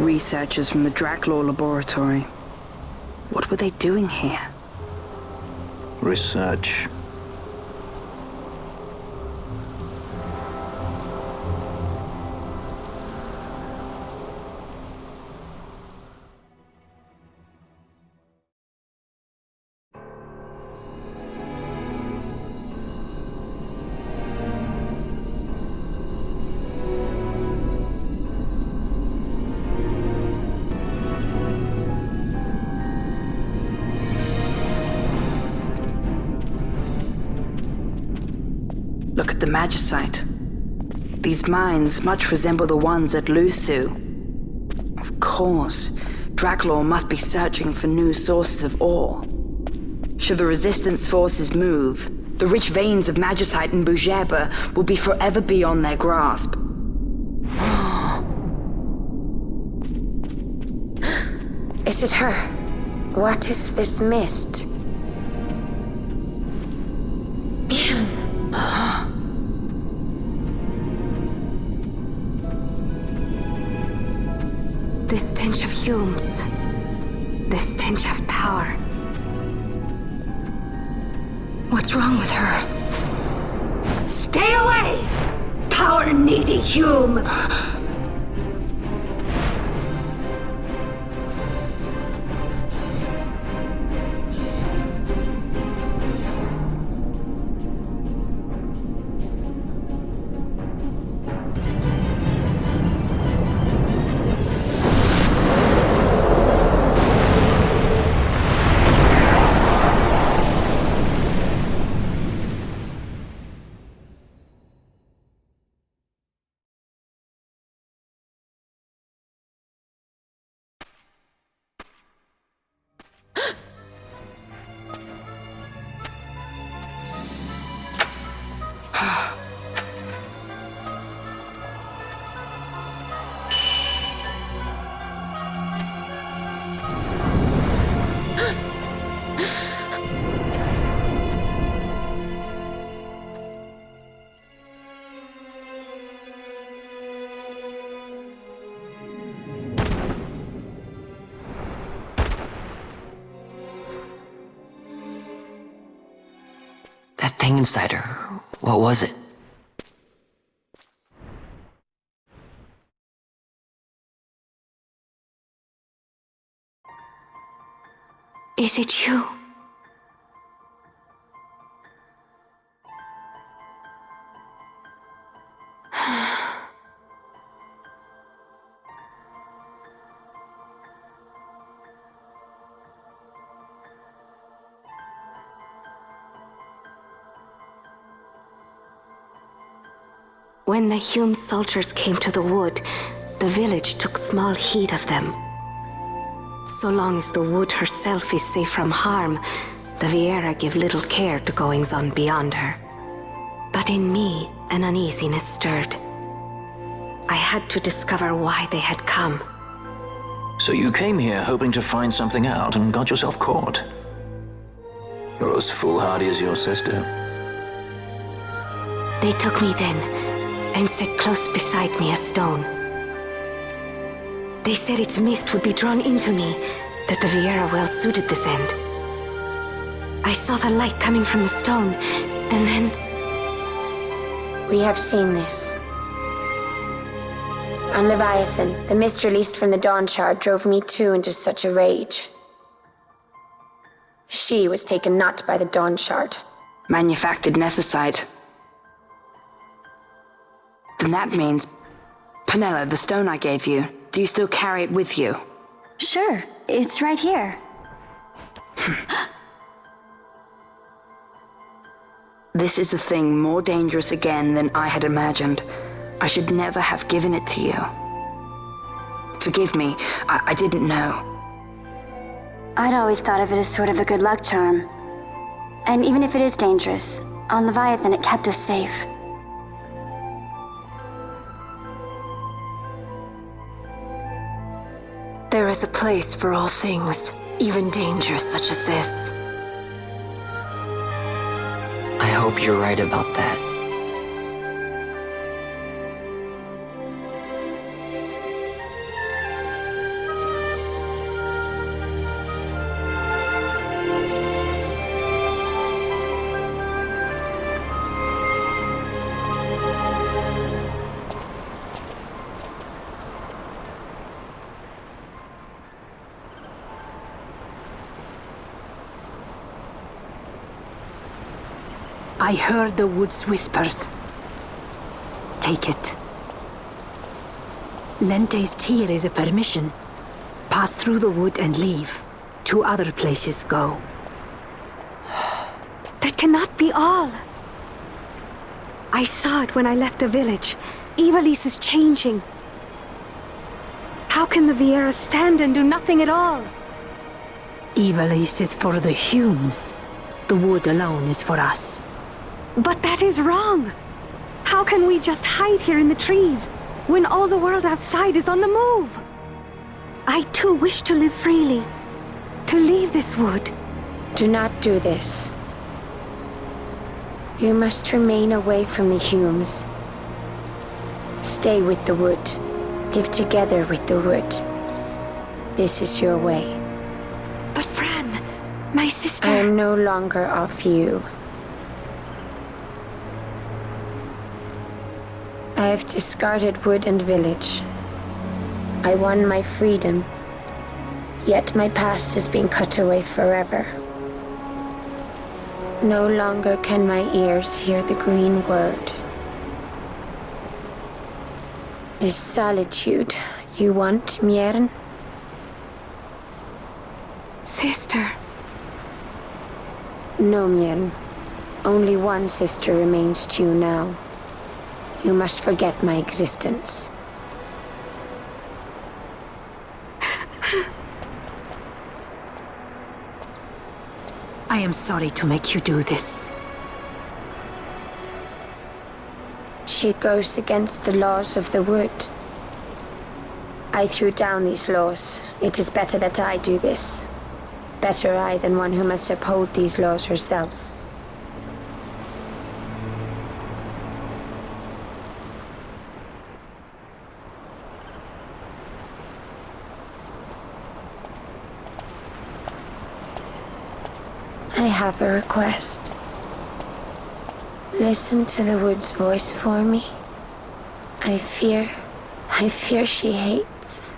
researchers from the Draclaw laboratory. What were they doing here? Research. Look at the magicite. These mines much resemble the ones at Lusu. Of course, Draclaw must be searching for new sources of ore. Should the resistance forces move, the rich veins of magicite in Bujeba will be forever beyond their grasp. Is it her? What is this mist? The stench of fumes. The stench of power. What's wrong with her? Stay away! Power-needy Hume! That thing inside her, what was it? Is it you? When the Hume soldiers came to the wood, the village took small heed of them. So long as the wood herself is safe from harm, the Viera give little care to goings-on beyond her. But in me, an uneasiness stirred. I had to discover why they had come. So you came here hoping to find something out and got yourself caught. You're as foolhardy as your sister. They took me then, and set close beside me a stone. They said its mist would be drawn into me, that the Viera well suited this end. I saw the light coming from the stone, and then... We have seen this. On Leviathan, the mist released from the Dawn Shard drove me too into such a rage. She was taken not by the Dawn Shard. Manufactured nethicite. Then that means... Penella, the stone I gave you, do you still carry it with you? Sure, it's right here. This is a thing more dangerous again than I had imagined. I should never have given it to you. Forgive me, I didn't know. I'd always thought of it as sort of a good luck charm. And even if it is dangerous, on Leviathan it kept us safe. There is a place for all things, even dangers such as this. I hope you're right about that. I heard the wood's whispers. Take it. Lente's tear is a permission. Pass through the wood and leave. To other places go. That cannot be all. I saw it when I left the village. Ivalice is changing. How can the Viera stand and do nothing at all? Ivalice is for the Humes. The wood alone is for us. But that is wrong. How can we just hide here in the trees when all the world outside is on the move? I too wish to live freely, to leave this wood. Do not do this. You must remain away from the Humes. Stay with the wood. Live together with the wood. This is your way. But Fran, my sister... I am no longer of you. I have discarded wood and village. I won my freedom, yet my past has been cut away forever. No longer can my ears hear the green word. This solitude you want, Miern? Sister. No, Miern. Only one sister remains to you now. You must forget my existence. I am sorry to make you do this. She goes against the laws of the wood. I threw down these laws. It is better that I do this. Better I than one who must uphold these laws herself. I have a request. Listen to the wood's voice for me. I fear she hates.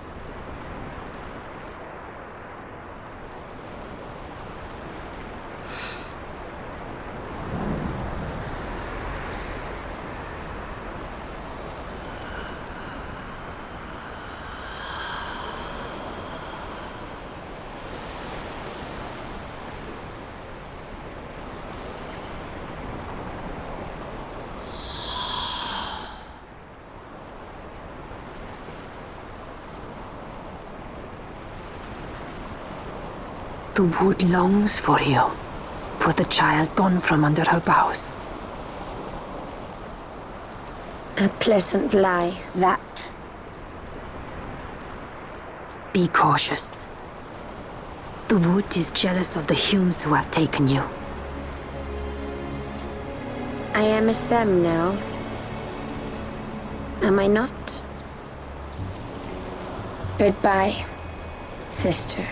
The wood longs for you, for the child gone from under her boughs. A pleasant lie, that. Be cautious. The wood is jealous of the Humes who have taken you. I am as them now. Am I not? Goodbye, sister.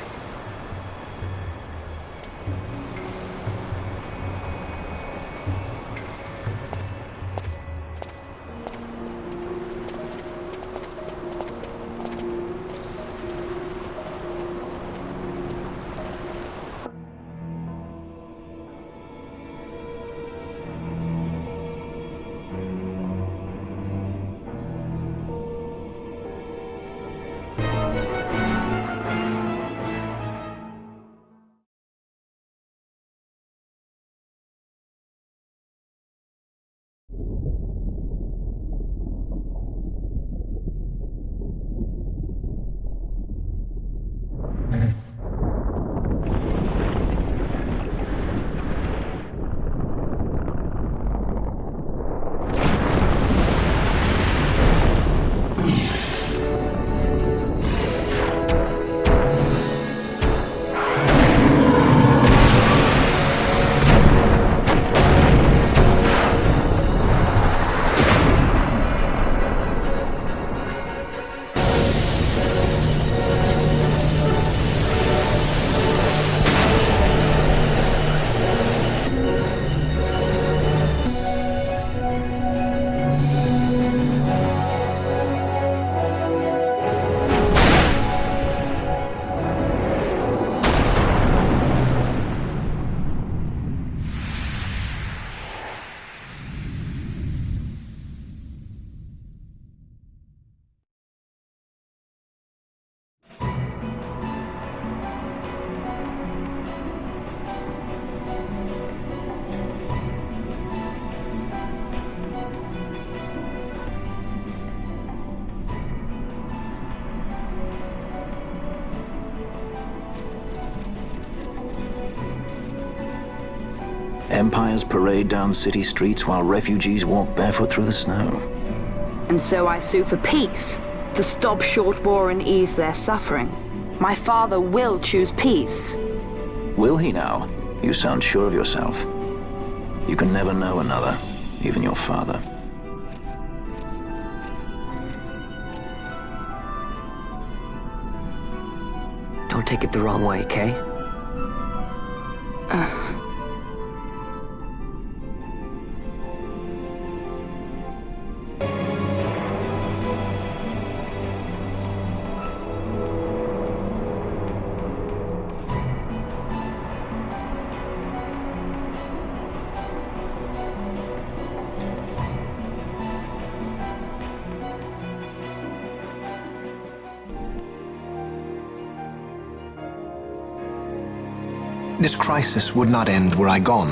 Empires parade down city streets while refugees walk barefoot through the snow. And so I sue for peace, to stop short war and ease their suffering. My father will choose peace. Will he now? You sound sure of yourself. You can never know another, even your father. Don't take it the wrong way, Kay? This crisis would not end were I gone.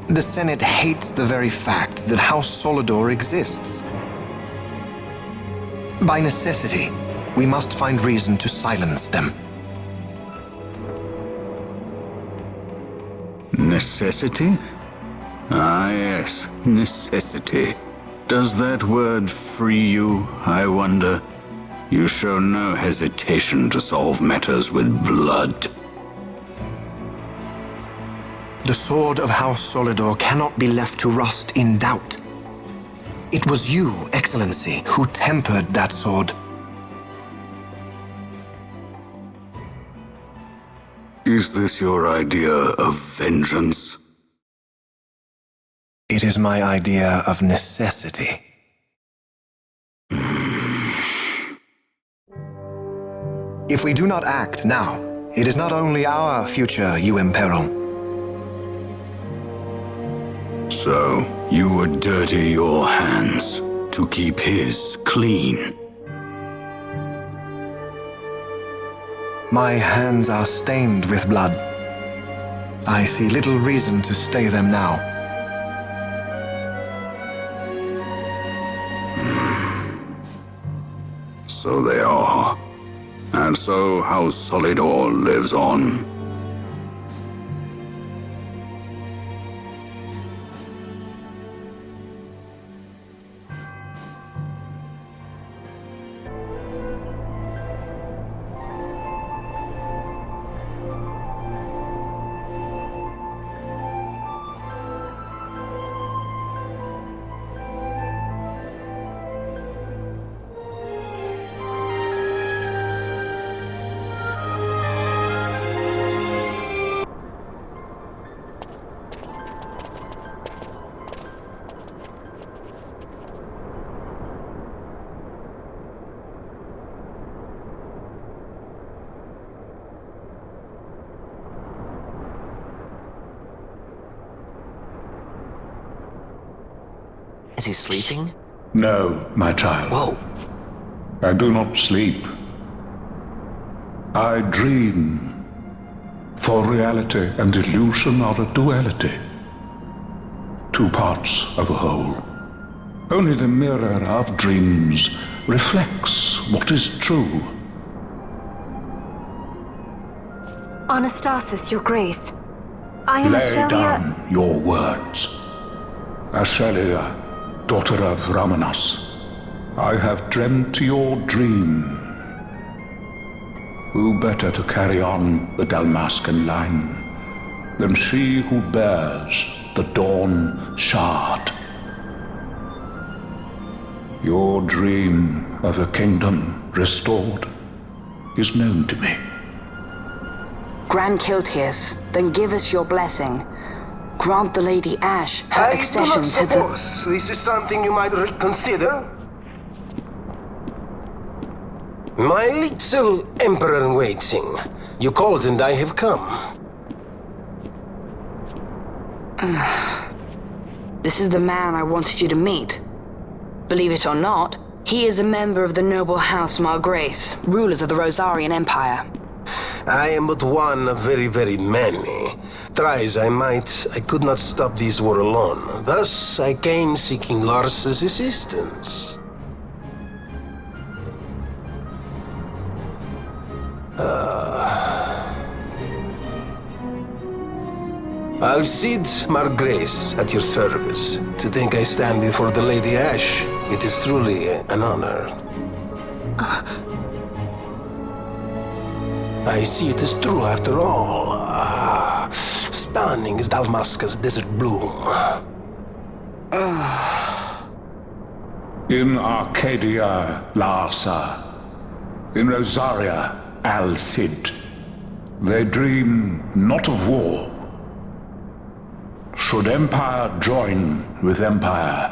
The Senate hates the very fact that House Solidor exists. By necessity, we must find reason to silence them. Necessity? Ah, yes, necessity. Does that word free you, I wonder? You show no hesitation to solve matters with blood. The sword of House Solidor cannot be left to rust in doubt. It was you, Excellency, who tempered that sword. Is this your idea of vengeance? It is my idea of necessity. If we do not act now, it is not only our future you imperil. So, you would dirty your hands to keep his clean. My hands are stained with blood. I see little reason to stay them now. So they are. And so House Solidor lives on. Is he sleeping? No, my child. Whoa. I do not sleep. I dream. For reality and illusion are a duality. Two parts of a whole. Only the mirror of dreams reflects what is true. Anastasis, Your Grace. I am Lay Ashelia. down your words. Ashelia, daughter of Ramanas, I have dreamt your dream. Who better to carry on the Dalmascan line than she who bears the Dawn Shard? Your dream of a kingdom restored is known to me. Grand Kiltias, then give us your blessing. Grant the Lady Ash her accession to the... This is something you might reconsider. My little Emperor-in-waiting. You called and I have come. This is the man I wanted you to meet. Believe it or not, he is a member of the noble House Margrace, rulers of the Rosarian Empire. I am but one of very, very many. Try as I might, I could not stop this war alone. Thus, I came seeking Lars's assistance. Alcide Margrace at your service. To think I stand before the Lady Ash, it is truly an honor. I see it is true after all. Stunning is Dalmasca's desert bloom. In Arcadia, Larsa. In Rosaria, Alcide. They dream not of war. Should empire join with empire,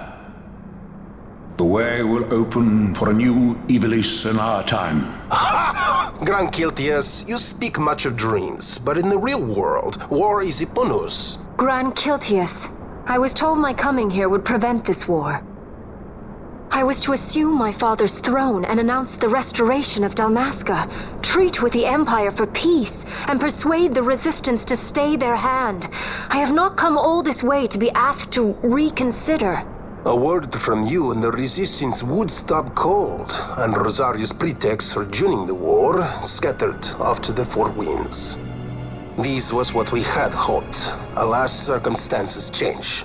the way will open for a new Evilis in our time. Grand Kiltias, you speak much of dreams, but in the real world, war is upon us. Grand Kiltias, I was told my coming here would prevent this war. I was to assume my father's throne and announce the restoration of Dalmasca, treat with the Empire for peace, and persuade the Resistance to stay their hand. I have not come all this way to be asked to reconsider. A word from you and the Resistance would stop cold, and Rosaria's pretext for joining the war scattered off to the four winds. This was what we had hoped. Alas, circumstances change.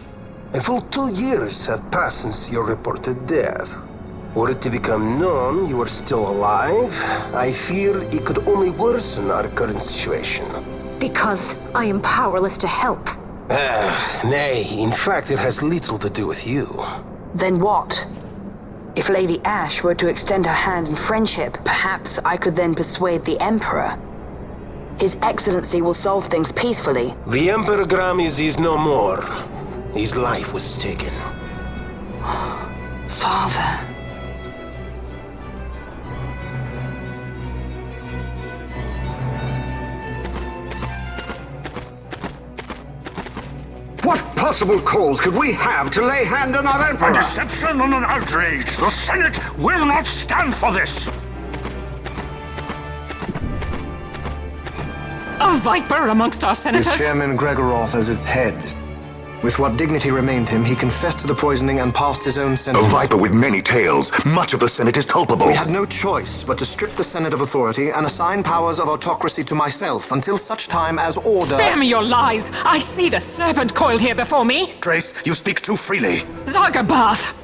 A full 2 years have passed since your reported death. Were it to become known you are still alive, I fear it could only worsen our current situation. Because I am powerless to help. Nay, in fact it has little to do with you. Then what? If Lady Ash were to extend her hand in friendship, perhaps I could then persuade the Emperor. His Excellency will solve things peacefully. The Emperor Gramis is no more. His life was taken. Father. What possible cause could we have to lay hand on our Emperor? A deception and an outrage! The Senate will not stand for this! A viper amongst our senators? With Chairman Gregoroth as its head. With what dignity remained him, he confessed to the poisoning and passed his own sentence. A viper with many tails. Much of the Senate is culpable. We had no choice but to strip the Senate of authority and assign powers of autocracy to myself until such time as order... Spare me your lies! I see the serpent coiled here before me! Trace, you speak too freely. Zargabath!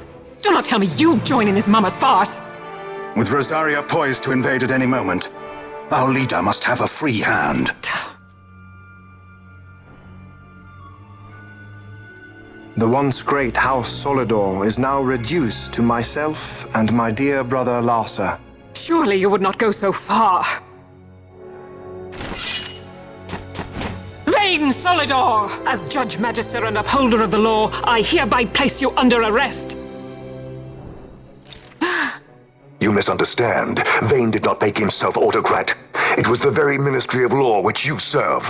Do not tell me you join in his mama's farce! With Rosaria poised to invade at any moment, our leader must have a free hand. The once great House Solidor is now reduced to myself and my dear brother Larsa. Surely you would not go so far. Vain Solidor! As Judge Magister and upholder of the law, I hereby place you under arrest. You misunderstand. Vane did not make himself autocrat. It was the very Ministry of Law which you serve.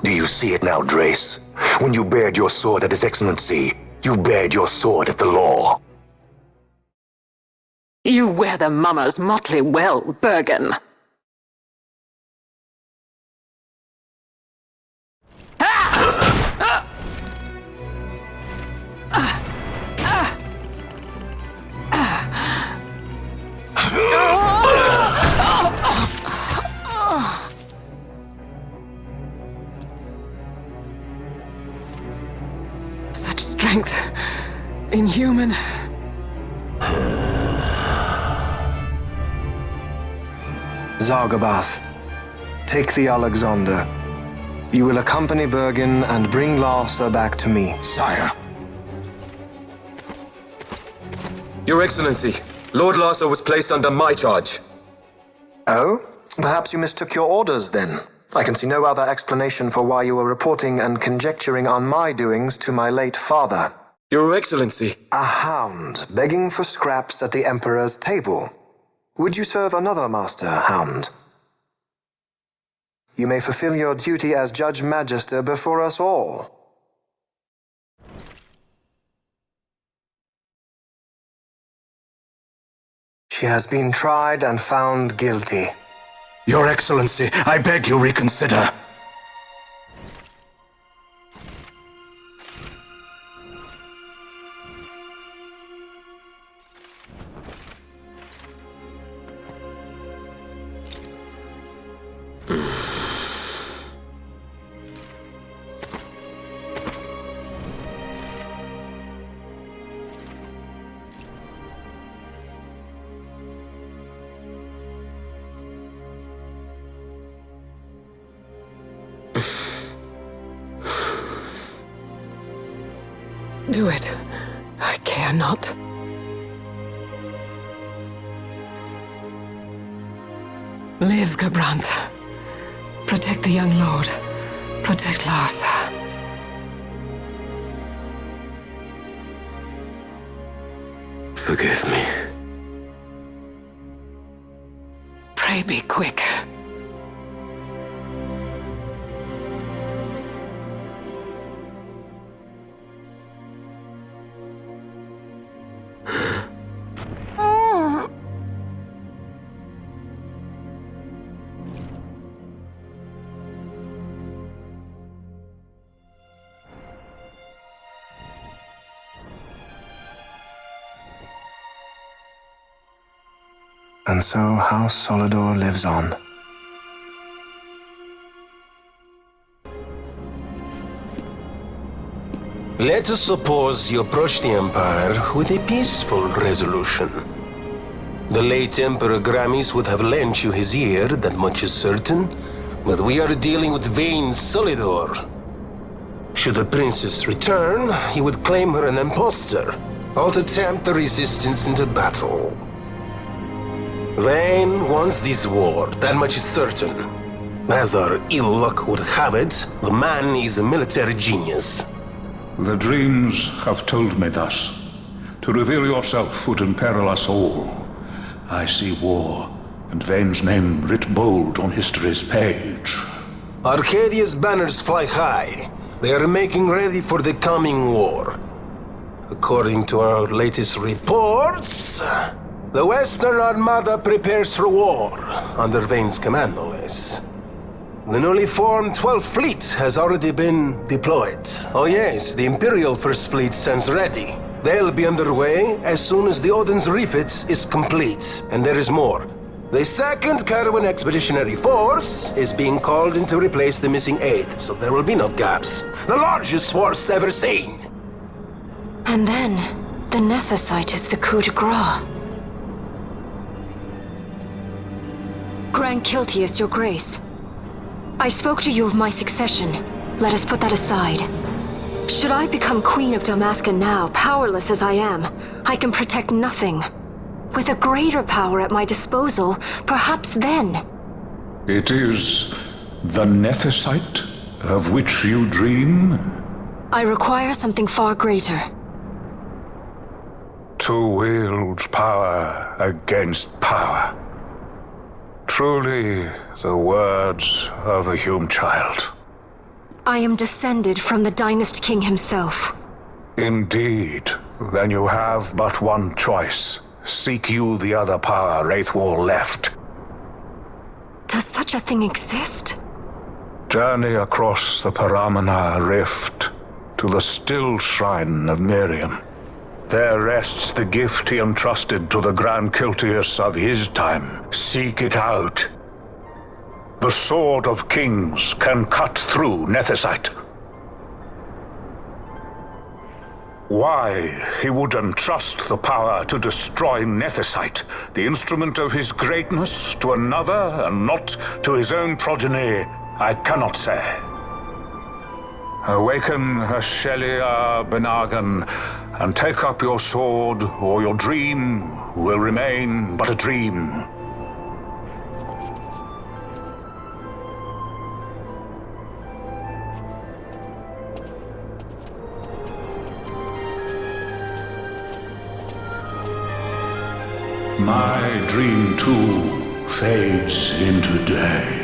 Do you see it now, Drace? When you bared your sword at His Excellency, you bared your sword at the law. You wear the mama's motley well, Bergen. Such strength. Inhuman. Zargabath, take the Alexander. You will accompany Bergen and bring Larsa back to me. Sire. Your Excellency, Lord Larsa was placed under my charge. Oh? Perhaps you mistook your orders, then. I can see no other explanation for why you were reporting and conjecturing on my doings to my late father. Your Excellency. A hound begging for scraps at the Emperor's table. Would you serve another master, hound? You may fulfill your duty as Judge Magister before us all. She has been tried and found guilty. Your Excellency, I beg you reconsider. Do it. I care not. Live, Gabrantha. Protect the young lord. Protect Larsa. Forgive me. Pray be quick. And so House Solidor lives on. Let us suppose you approach the Empire with a peaceful resolution. The late Emperor Gramis would have lent you his ear, that much is certain, but we are dealing with vain Solidor. Should the princess return, he would claim her an impostor, or to tempt the resistance into battle. Vayne wants this war, that much is certain. As our ill luck would have it, the man is a military genius. The dreams have told me thus. To reveal yourself would imperil us all. I see war, and Vayne's name writ bold on history's page. Arcadia's banners fly high. They are making ready for the coming war. According to our latest reports, the Western Armada prepares for war, under Vayne's command, no less. The newly formed 12th Fleet has already been deployed. Oh yes, the Imperial First Fleet stands ready. They'll be underway as soon as the Odin's refit is complete. And there is more. The 2nd Caravan Expeditionary Force is being called in to replace the missing 8th, so there will be no gaps. The largest force ever seen! And then, the Nethicite is the coup de grace. Grand Kiltius, your grace. I spoke to you of my succession. Let us put that aside. Should I become Queen of Dalmasca now, powerless as I am, I can protect nothing. With a greater power at my disposal, perhaps then. It is the Nethicite of which you dream? I require something far greater. To wield power against power. Truly, the words of a Hume child. I am descended from the Dynast King himself. Indeed. Then you have but one choice. Seek you the other power Wraithwall left. Does such a thing exist? Journey across the Paramana Rift to the still shrine of Miriam. There rests the gift he entrusted to the Grand Kiltius of his time. Seek it out. The Sword of Kings can cut through Nethicite. Why he would entrust the power to destroy Nethicite, the instrument of his greatness, to another and not to his own progeny, I cannot say. Awaken Ashelia Benagan, and take up your sword, or your dream will remain but a dream. My dream too fades into day.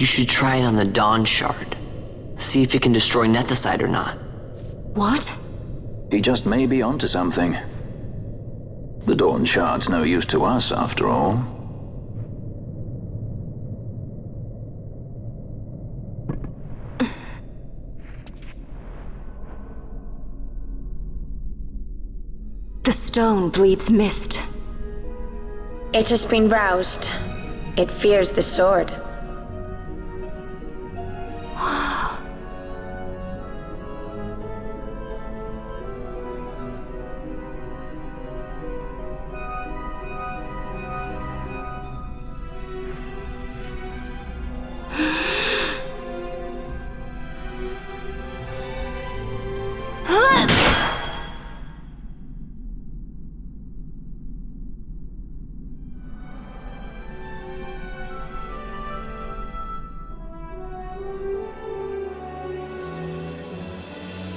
You should try it on the Dawn Shard. See if it can destroy Nethicite or not. What? He just may be onto something. The Dawn Shard's no use to us, after all. The stone bleeds mist. It has been roused. It fears the sword.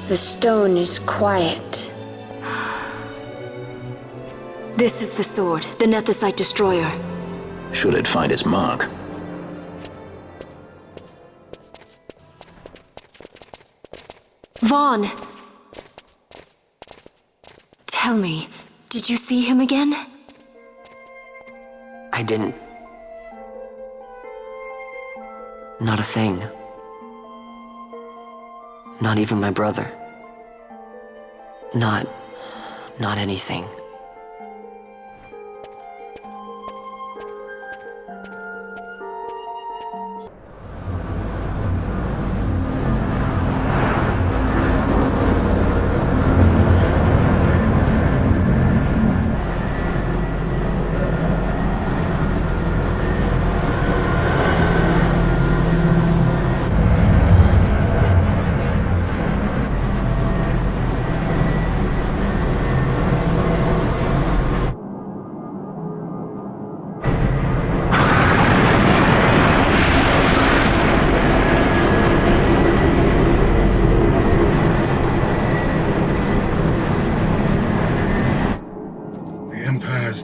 The stone is quiet. This is the sword, the Nethicite destroyer. Should it find its mark? Vaughn! Tell me, did you see him again? I didn't. Not a thing. Not even my brother. Not anything.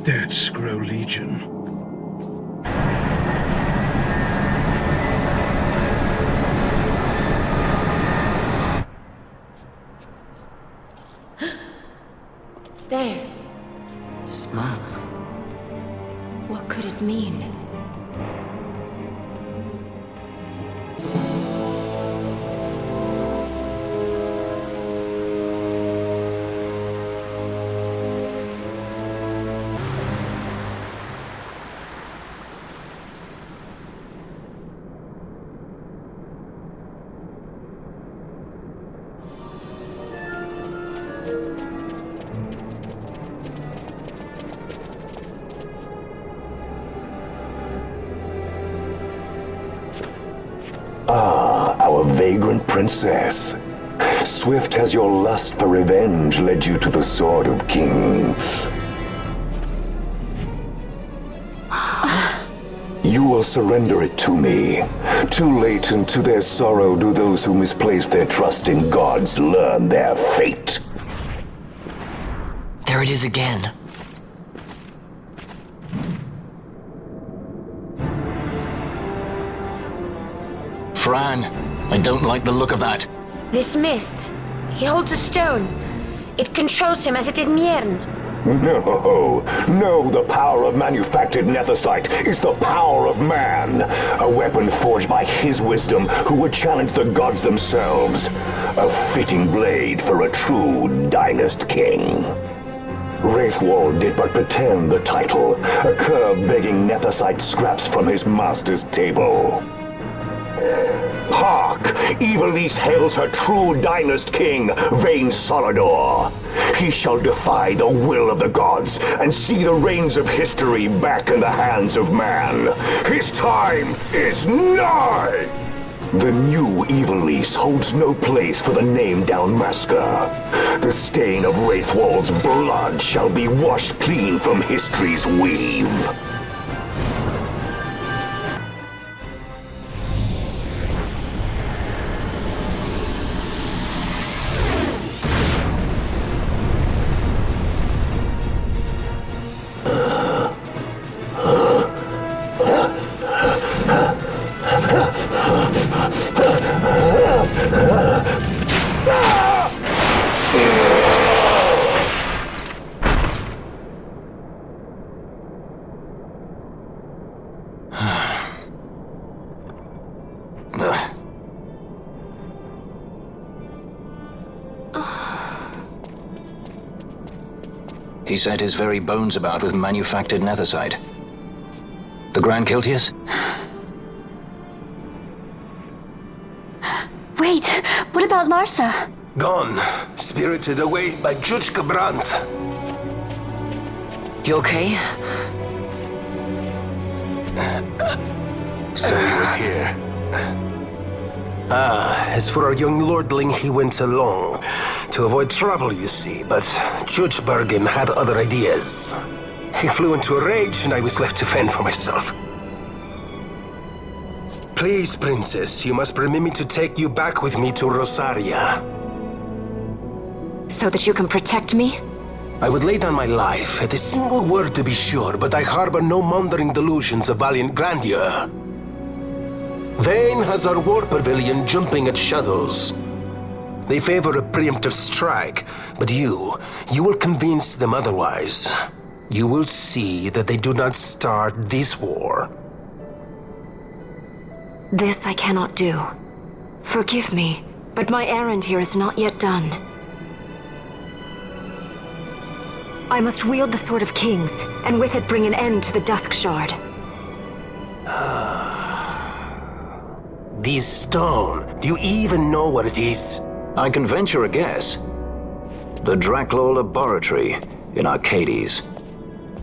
Debts grow legion. There. Smoke. What could it mean? Ah, our vagrant princess. Swift has your lust for revenge led you to the Sword of Kings. You will surrender it to me. Too late, and to their sorrow do those who misplace their trust in gods learn their fate. There it is again. Fran, I don't like the look of that. This mist. He holds a stone. It controls him as it did Mjern. No, the power of manufactured Nethicite is the power of man. A weapon forged by his wisdom who would challenge the gods themselves. A fitting blade for a true dynast king. Wraithwall did but pretend the title, a cur begging Nethicite scraps from his master's table. Hark! Evilise hails her true dynast king, Vain Solidor. He shall defy the will of the gods and see the reins of history back in the hands of man. His time is nigh! The new Evilise holds no place for the name Dalmasca. The stain of Wraithwall's blood shall be washed clean from history's weave. He set his very bones about with manufactured nethicite. The Grand Kiltius? Wait, what about Larsa? Gone. Spirited away by Judge Brandt. You okay? So he was here. As for our young lordling, he went along. To avoid trouble, you see, but Judge Bergen had other ideas. He flew into a rage, and I was left to fend for myself. Please, Princess, you must permit me to take you back with me to Rosaria. So that you can protect me? I would lay down my life, at a single word to be sure, but I harbor no mongering delusions of valiant grandeur. Vane has our war pavilion jumping at shadows. They favor a preemptive strike, but you will convince them otherwise. You will see that they do not start this war. This I cannot do. Forgive me, but my errand here is not yet done. I must wield the Sword of Kings, and with it bring an end to the Dusk Shard. This stone, do you even know what it is? I can venture a guess. The Draclaw Laboratory in Arcades.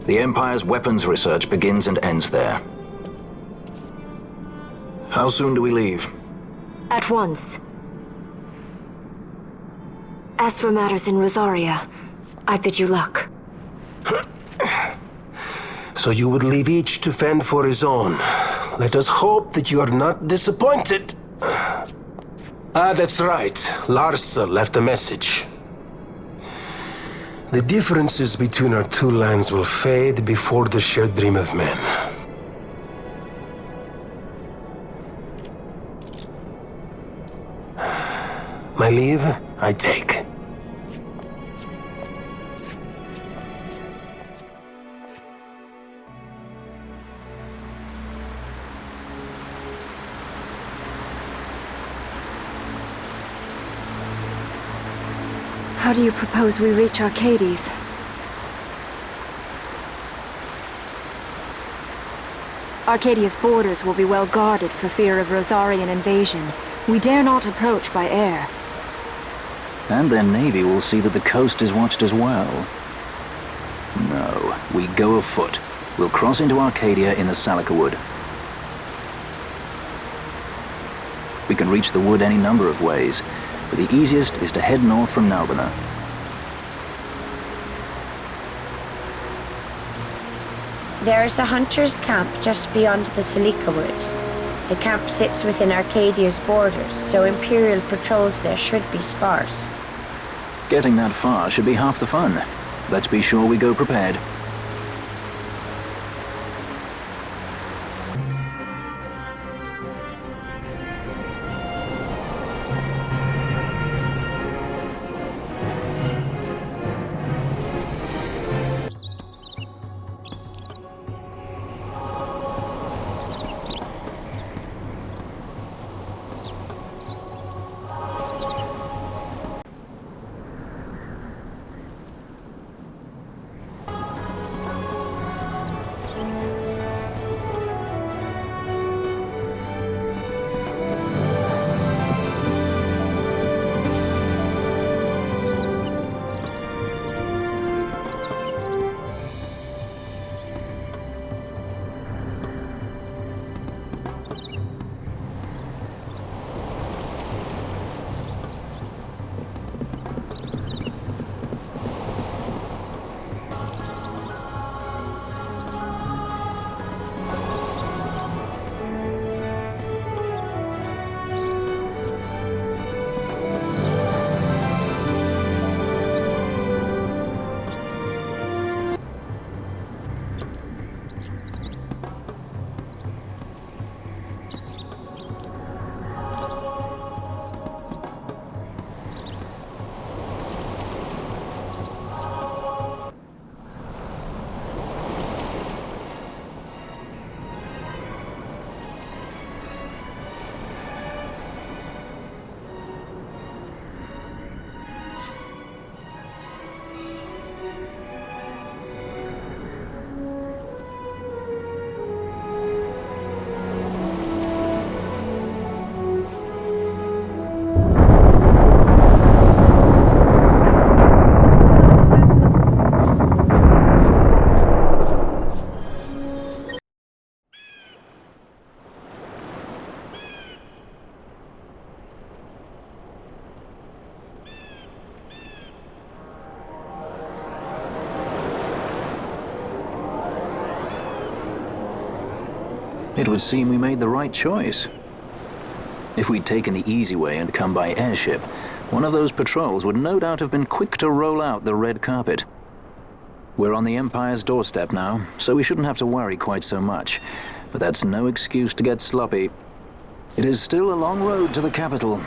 The Empire's weapons research begins and ends there. How soon do we leave? At once. As for matters in Rosaria, I bid you luck. So you would leave each to fend for his own. Let us hope that you are not disappointed. That's right. Larsa left a message. The differences between our two lands will fade before the shared dream of men. My leave, I take. How do you propose we reach Arcades? Arcadia's borders will be well guarded for fear of Rosarian invasion. We dare not approach by air. And their navy will see that the coast is watched as well. No, we go afoot. We'll cross into Arcadia in the Salika Wood. We can reach the wood any number of ways, but the easiest is to head north from Nalbina. There is a hunter's camp just beyond the Salika Wood. The camp sits within Arcadia's borders, so Imperial patrols there should be sparse. Getting that far should be half the fun. Let's be sure we go prepared. It would seem we made the right choice. If we'd taken the easy way and come by airship, one of those patrols would no doubt have been quick to roll out the red carpet. We're on the Empire's doorstep now, so we shouldn't have to worry quite so much. But that's no excuse to get sloppy. It is still a long road to the capital.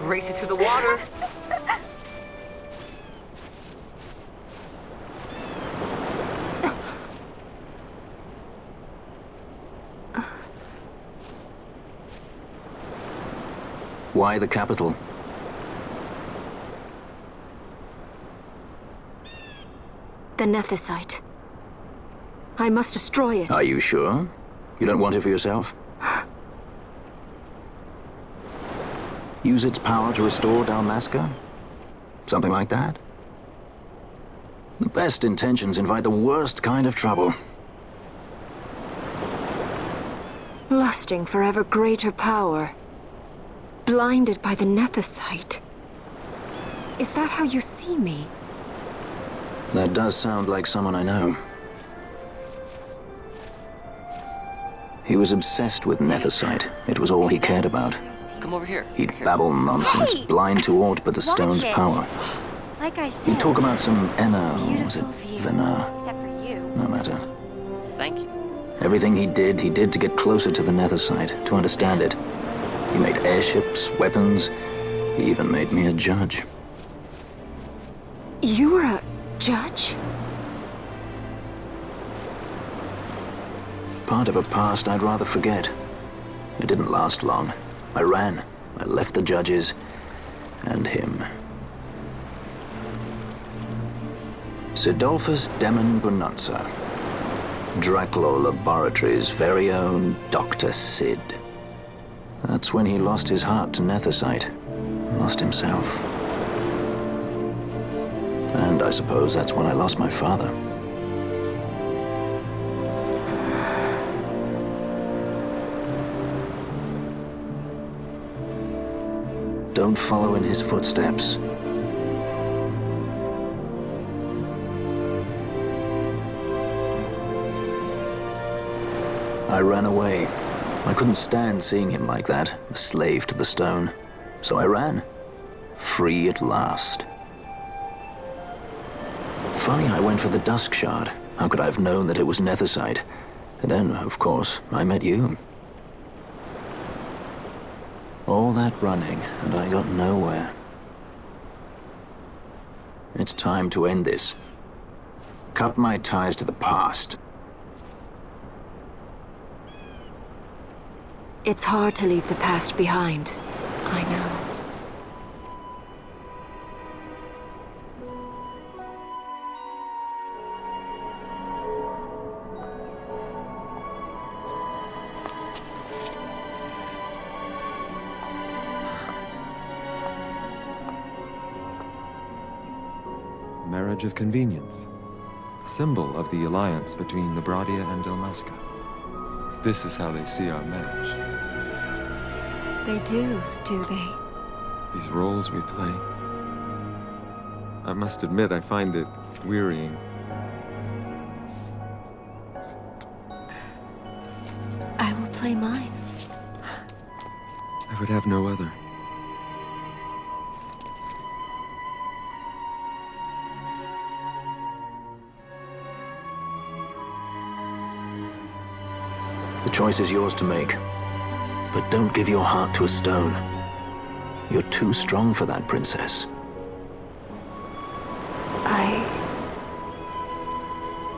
Race it to the water. Why the capital? The Nethicite. I must destroy it. Are you sure? You don't want it for yourself? Use its power to restore Dalmasca? Something like that? The best intentions invite the worst kind of trouble. Lusting for ever greater power. Blinded by the Nethicite. Is that how you see me? That does sound like someone I know. He was obsessed with Nethicite. It was all he cared about. Come over here. He'd babble nonsense, blind to aught but the stone's power. Like I said, He'd talk about some Enna, or was it Venar? except for you. No matter. Thank you. Everything he did to get closer to the Nethicite, to understand it. He made airships, weapons. He even made me a judge. You were a judge? Part of a past I'd rather forget. It didn't last long. I ran. I left the judges and him. Sidolphus Demon Bonanza. Draclaw Laboratories' very own Dr. Sid. That's when he lost his heart to Nethicite. Lost himself. And I suppose that's when I lost my father. Don't follow in his footsteps. I ran away. I couldn't stand seeing him like that, a slave to the stone. So I ran. Free at last. Funny I went for the Dusk Shard. How could I have known that it was Nethicite? And then, of course, I met you. All that running, and I got nowhere. It's time to end this. Cut my ties to the past. It's hard to leave the past behind. I know. Marriage of convenience. Symbol of the alliance between Nebradia and Dalmasca. This is how they see our marriage. They do they? These roles we play. I must admit, I find it wearying. I will play mine. I would have no other. The choice is yours to make. But don't give your heart to a stone. You're too strong for that, princess.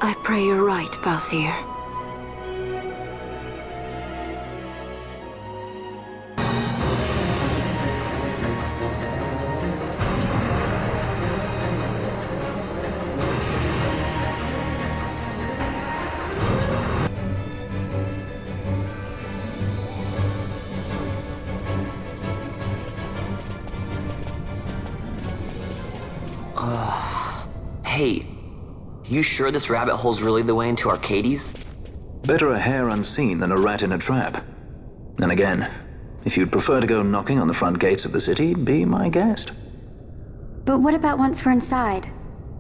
I pray you're right, Balthier. Hey, you sure this rabbit hole's really the way into Arcades? Better a hare unseen than a rat in a trap. And again, if you'd prefer to go knocking on the front gates of the city, be my guest. But what about once we're inside?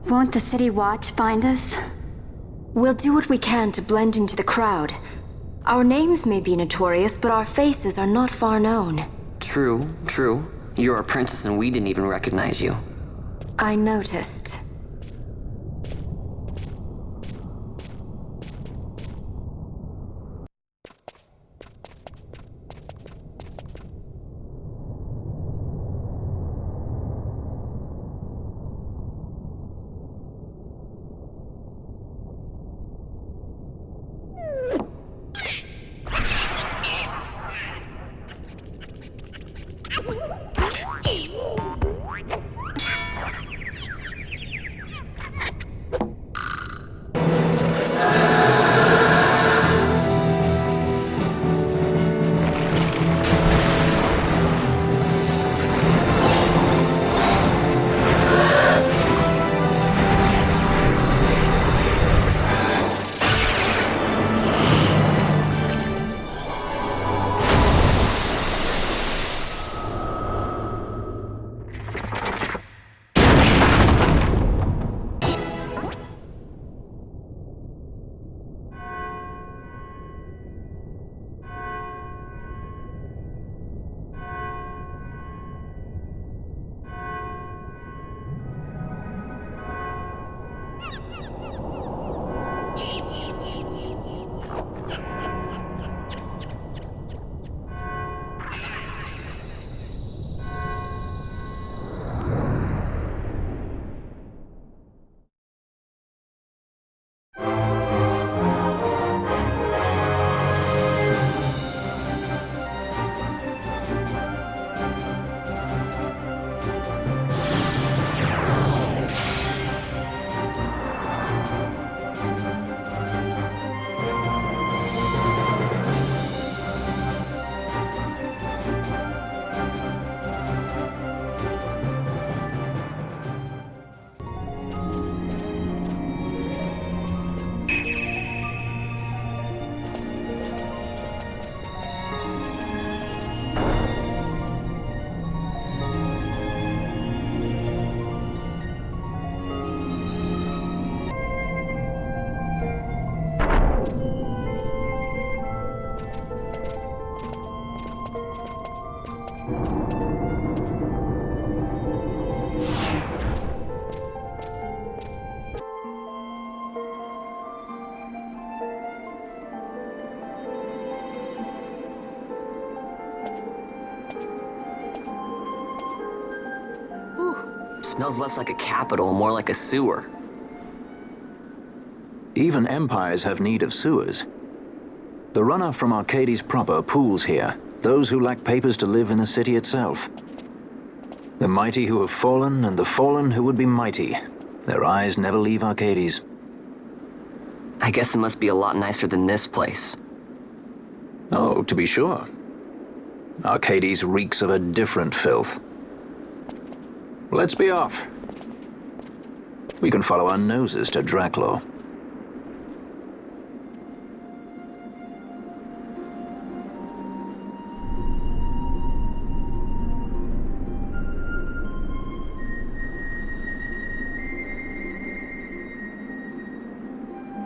Won't the city watch find us? We'll do what we can to blend into the crowd. Our names may be notorious, but our faces are not far known. True, true. You're a princess and we didn't even recognize you. I noticed. Smells less like a capital, more like a sewer. Even empires have need of sewers. The runoff from Arcades proper pools here, those who lack papers to live in the city itself. The mighty who have fallen, and the fallen who would be mighty. Their eyes never leave Arcades. I guess it must be a lot nicer than this place. Oh, to be sure. Arcades reeks of a different filth. Let's be off. We can follow our noses to Draclaw.